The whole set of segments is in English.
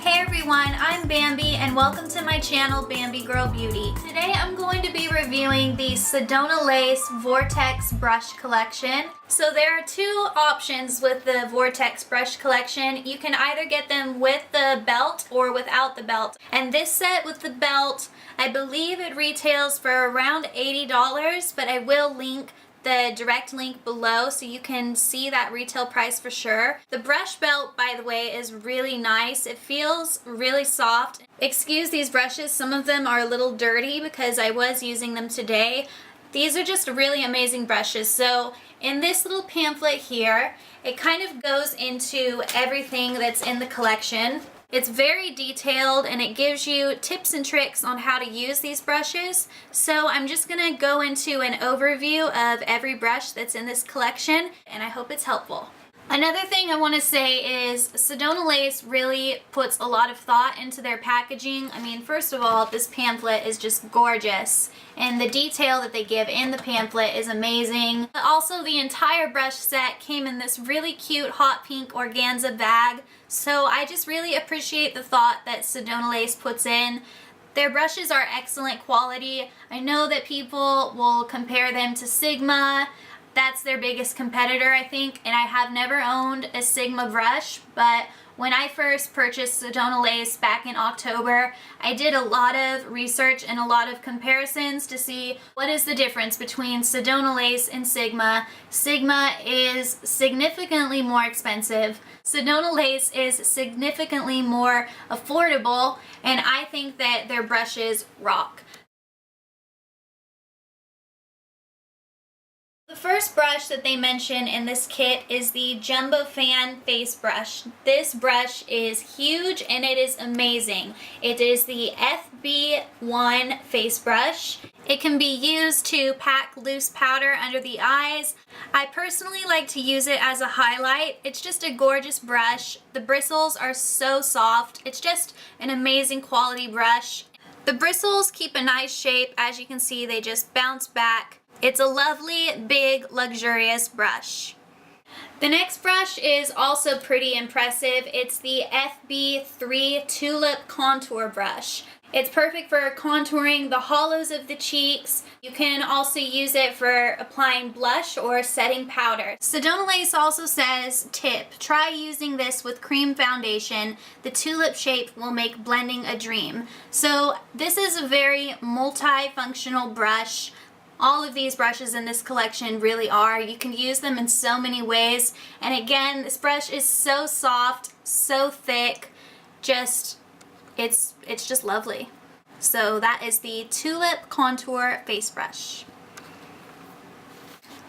Hey everyone, I'm Bambi and welcome to my channel, Bambi Girl Beauty. Today I'm going to be reviewing the Sedona Lace Vortex brush collection. So there are two options with the Vortex brush collection. You can either get them with the belt or without the belt. And this set with the belt, I believe it retails for around $80, but I will link the direct link below so you can see that retail price for sure. The brush belt, by the way, is really nice. It feels really soft. Excuse these brushes, some of them are a little dirty because I was using them today. These are just really amazing brushes. So in this little pamphlet here, it kind of goes into everything that's in the collection. It's very detailed and it gives you tips and tricks on how to use these brushes. So I'm just gonna go into an overview of every brush that's in this collection and I hope it's helpful. Another thing I want to say is Sedona Lace really puts a lot of thought into their packaging. I mean, first of all, this pamphlet is just gorgeous and the detail that they give in the pamphlet is amazing. Also, the entire brush set came in this really cute hot pink organza bag, so I just really appreciate the thought that Sedona Lace puts in. Their brushes are excellent quality. I know that people will compare them to Sigma. That's their biggest competitor, I think, and I have never owned a Sigma brush, but when I first purchased Sedona Lace back in October, I did a lot of research and a lot of comparisons to see what is the difference between Sedona Lace and Sigma. Sigma is significantly more expensive. Sedona Lace is significantly more affordable, and I think that their brushes rock. The first brush that they mention in this kit is the Jumbo Fan Face Brush. This brush is huge and it is amazing. It is the FB1 face brush. It can be used to pack loose powder under the eyes. I personally like to use it as a highlight. It's just a gorgeous brush. The bristles are so soft. It's just an amazing quality brush. The bristles keep a nice shape. As you can see, they just bounce back. It's a lovely, big, luxurious brush. The next brush is also pretty impressive. It's the FB3 Tulip Contour brush. It's perfect for contouring the hollows of the cheeks. You can also use it for applying blush or setting powder. Sedona Lace also says, tip, try using this with cream foundation. The tulip shape will make blending a dream. So this is a very multifunctional brush. All of these brushes in this collection really are. You can use them in so many ways. And again, this brush is so soft, so thick, it's just lovely. So that is the Tulip Contour Face Brush.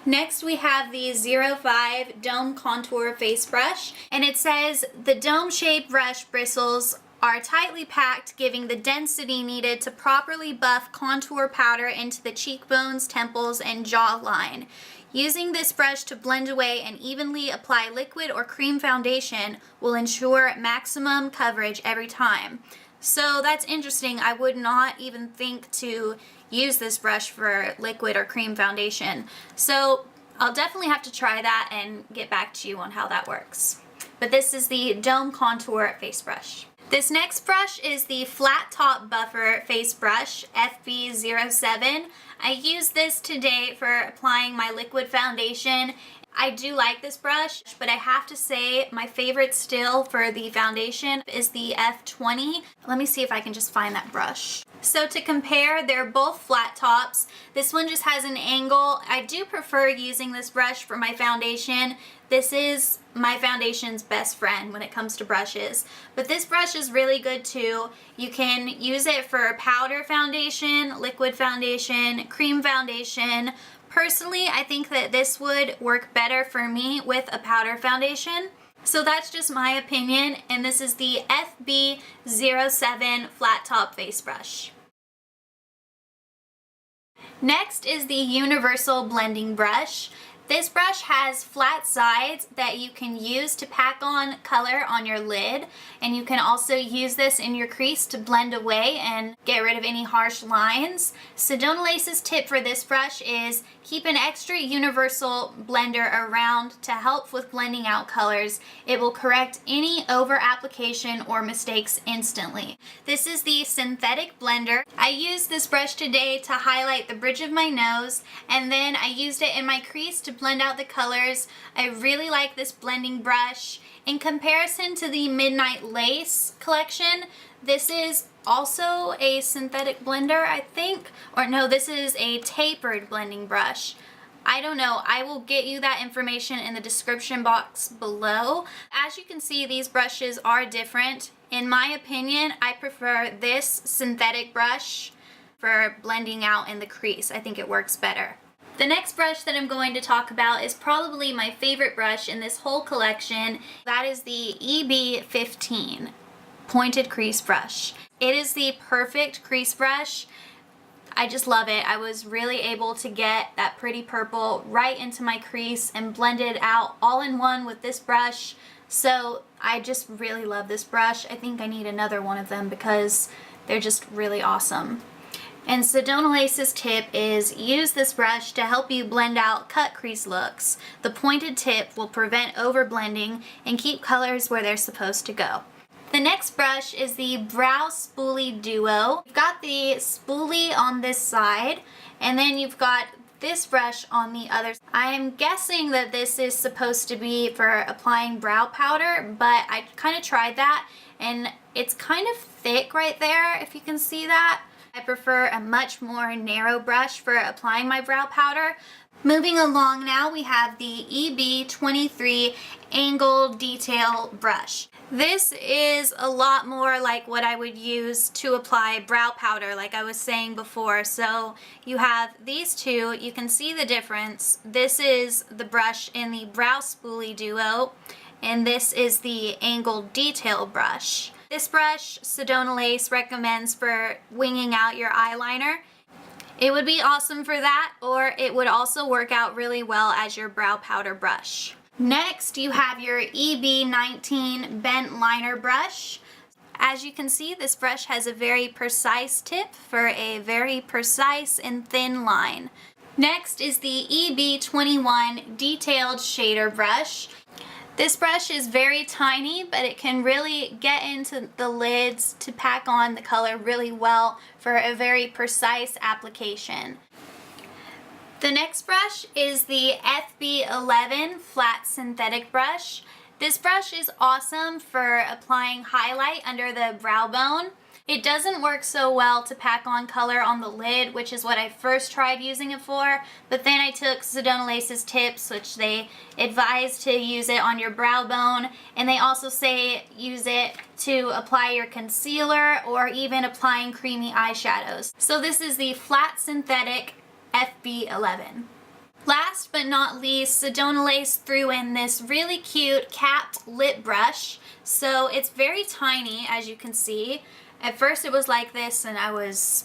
Next we have the 05 Dome Contour Face Brush. And it says, the dome-shaped brush bristles are tightly packed, giving the density needed to properly buff contour powder into the cheekbones, temples, and jawline. Using this brush to blend away and evenly apply liquid or cream foundation will ensure maximum coverage every time. So that's interesting. I would not even think to use this brush for liquid or cream foundation. So I'll definitely have to try that and get back to you on how that works. But this is the Dome Contour Face Brush. This next brush is the Flat Top Buffer Face Brush, FB07. I used this today for applying my liquid foundation. I do like this brush, but I have to say my favorite still for the foundation is the F20. Let me see if I can just find that brush. So to compare, they're both flat tops. This one just has an angle. I do prefer using this brush for my foundation. This is my foundation's best friend when it comes to brushes. But this brush is really good too. You can use it for powder foundation, liquid foundation, cream foundation. Personally, I think that this would work better for me with a powder foundation. So that's just my opinion, and this is the FB07 Flat Top Face Brush. Next is the Universal Blending Brush. This brush has flat sides that you can use to pack on color on your lid, and you can also use this in your crease to blend away and get rid of any harsh lines. Sedona Lace's tip for this brush is keep an extra universal blender around to help with blending out colors. It will correct any over application or mistakes instantly. This is the synthetic blender. I used this brush today to highlight the bridge of my nose, and then I used it in my crease to blend out the colors. I really like this blending brush. In comparison to the Midnight Lace collection, this is also a synthetic blender, I think. Or no, this is a tapered blending brush. I don't know. I will get you that information in the description box below. As you can see, these brushes are different. In my opinion, I prefer this synthetic brush for blending out in the crease. I think it works better. The next brush that I'm going to talk about is probably my favorite brush in this whole collection. That is the EB15 pointed crease brush. It is the perfect crease brush. I just love it. I was really able to get that pretty purple right into my crease and blend it out all in one with this brush. So I just really love this brush. I think I need another one of them because they're just really awesome. And Sedona Lace's tip is use this brush to help you blend out cut crease looks. The pointed tip will prevent over blending and keep colors where they're supposed to go. The next brush is the Brow Spoolie Duo. You've got the spoolie on this side, and then you've got this brush on the other. I'm guessing that this is supposed to be for applying brow powder, but I kind of tried that, and it's kind of thick right there, if you can see that. I prefer a much more narrow brush for applying my brow powder. Moving along now, we have the EB23 Angle Detail Brush. This is a lot more like what I would use to apply brow powder, like I was saying before. So you have these two, you can see the difference. This is the brush in the Brow Spoolie Duo, and this is the Angle Detail Brush. This brush, Sedona Lace recommends for winging out your eyeliner. It would be awesome for that, or it would also work out really well as your brow powder brush. Next, you have your EB19 Bent Liner Brush. As you can see, this brush has a very precise tip for a very precise and thin line. Next is the EB21 Detailed Shader Brush. This brush is very tiny, but it can really get into the lids to pack on the color really well for a very precise application. The next brush is the FB11 Flat Synthetic Brush. This brush is awesome for applying highlight under the brow bone. It doesn't work so well to pack on color on the lid, which is what I first tried using it for, but then I took Sedona Lace's tips, which they advise to use it on your brow bone, and they also say use it to apply your concealer or even applying creamy eyeshadows. So this is the Flat Synthetic FB11. Last but not least, Sedona Lace threw in this really cute capped lip brush. So it's very tiny, as you can see. At first it was like this, and I was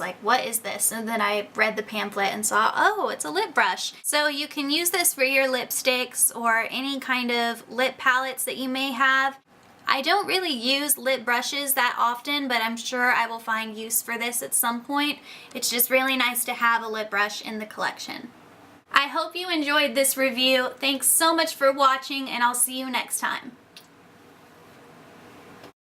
like, what is this? And then I read the pamphlet and saw, oh, it's a lip brush. So you can use this for your lipsticks or any kind of lip palettes that you may have. I don't really use lip brushes that often, but I'm sure I will find use for this at some point. It's just really nice to have a lip brush in the collection. I hope you enjoyed this review. Thanks so much for watching, and I'll see you next time.